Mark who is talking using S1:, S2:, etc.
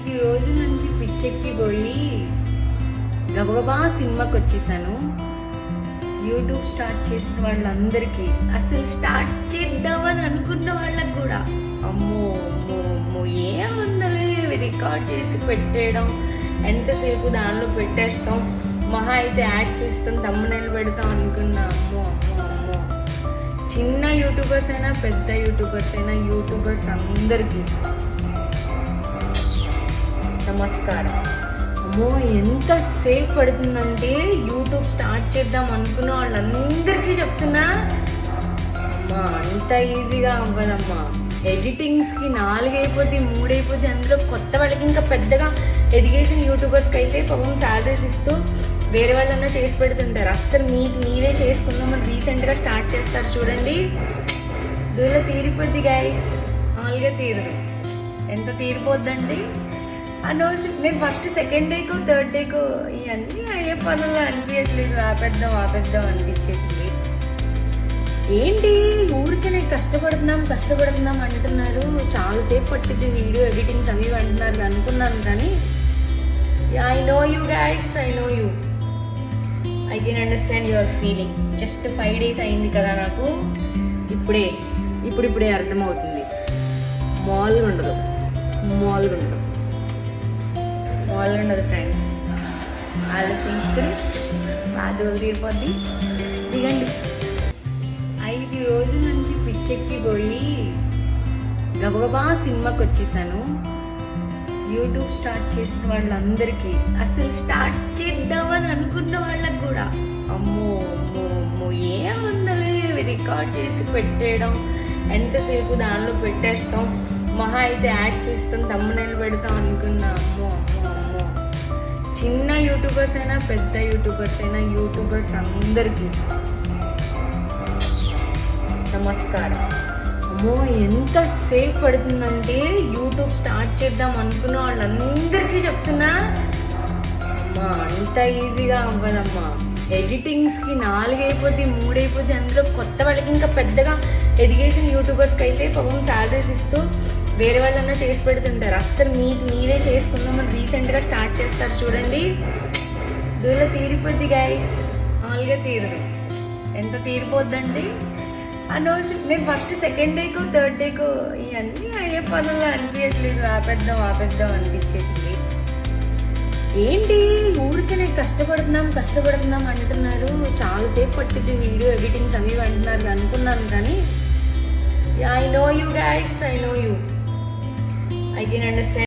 S1: 5 రోజుల నుంచి పిచ్చెక్కిపోయి గబగబా సినిమాకి వచ్చేసాను. యూట్యూబ్ స్టార్ట్ చేసిన వాళ్ళందరికీ, అసలు స్టార్ట్ చేద్దామని అనుకున్న వాళ్ళకి కూడా అమ్మో అమ్మో అమ్మో ఏముందలే రికార్డ్ చేసి పెట్టేయడం, ఎంతసేపు దానిలో పెట్టేస్తాం, మహా అయితే యాడ్ చేస్తాం, తమ్మునేలు పెడతాం అనుకున్నా. అమ్మో అమ్మో అమ్మో చిన్న యూట్యూబర్స్ అయినా పెద్ద యూట్యూబర్స్ అయినా యూట్యూబర్స్ అందరికీ నమస్కారం. అమ్మో ఎంత సేఫ్ పడుతుందంటే యూట్యూబ్ స్టార్ట్ చేద్దాం అనుకున్న వాళ్ళందరికీ చెప్తున్నా, అమ్మా అంత ఈజీగా అవ్వదమ్మా. ఎడిటింగ్స్కి 4 అయిపోద్ది, 3 అయిపోద్ది. అందులో కొత్త వాళ్ళకి ఇంకా పెద్దగా ఎదిగేసిన యూట్యూబర్స్కి అయితే పాపం శాలరీస్ ఇస్తూ వేరే వాళ్ళన్నా చేసి పెడుతుంటారు. అస్సలు మీరే చేసుకుందామని రీసెంట్గా స్టార్ట్ చేస్తారు చూడండి, దూలో తీరిపోద్ది గైస్. మామూలుగా తీరదు. ఎంత తీరిపోద్దండి అనవసరం. నేను ఫస్ట్ సెకండ్ డేకో థర్డ్ డేకో ఇవన్నీ అయ్యే పనులు అనిపించట్లేదు, ఆపేద్దాం అనిపించేసింది. ఏంటి ఊరికే కష్టపడుతున్నాం అంటున్నారు, చాలాసేపు పట్టింది వీడియో ఎడిటింగ్స్ అవి అంటున్నారు అనుకున్నాను. కానీ I know you guys, I know you, I can understand your feeling. Just 5 days అయింది కదా నాకు, ఇప్పుడే అర్థమవుతుంది. మామూలుగా ఉండదు ఫ్రెండ్స్. ఆలోచించుకుని బాధలు తీరిపోద్ది. దిగండి. 5 రోజుల నుంచి పిచ్చెక్కిపోయి గబగబా సినిమాకి వచ్చేసాను. యూట్యూబ్ స్టార్ట్ చేసిన వాళ్ళందరికీ, అసలు స్టార్ట్ చేద్దామని అనుకున్న వాళ్ళకి కూడా అమ్మో అమ్మో అమ్మో ఏముందలే రికార్డ్ చేసి పెట్టేయడం, ఎంతసేపు దానిలో పెట్టేస్తాం, మహా అయితే యాడ్ చేస్తాం, తమ్మునేలు పెడతాం అనుకున్నా. అమ్మో అమ్మో అమ్మో చిన్న యూట్యూబర్స్ అయినా పెద్ద యూట్యూబర్స్ అయినా యూట్యూబర్స్ అందరికీ నమస్కారం. అమ్మో ఎంత సేఫ్ పడుతుందంటే యూట్యూబ్ స్టార్ట్ చేద్దాం అనుకున్న వాళ్ళందరికీ చెప్తున్నా, అమ్మా అంత ఈజీగా అవ్వదమ్మా. ఎడిటింగ్స్కి 4 అయిపోద్ది, 3 అయిపోద్ది. అందులో కొత్త వాళ్ళకి ఇంకా పెద్దగా ఎదిగేసిన యూట్యూబర్స్కి అయితే పాపం శాలరీస్ ఇస్తూ వేరే వాళ్ళన్నా చేసి పెడుతుంటారు. అస్సలు మీరే చేసుకుందామని రీసెంట్గా స్టార్ట్ చేస్తారు చూడండి, దూలో తీరిపోద్ది గైస్. మామూలుగా తీరదు. ఎంత తీరిపోద్దండి అనవసరం. నేను ఫస్ట్ సెకండ్ డేకో థర్డ్ డేకో ఇవన్నీ అయ్యే పనులు అనిపించట్లేదు, ఆపేద్దాం అనిపించేసింది. ఏంటి ఊరికే కష్టపడుతున్నాం అంటున్నారు, చాలాసేపు పట్టింది వీడియో ఎడిటింగ్స్ అవి అంటున్నారు అనుకున్నాను. కానీ I know you guys, I know you, I can understand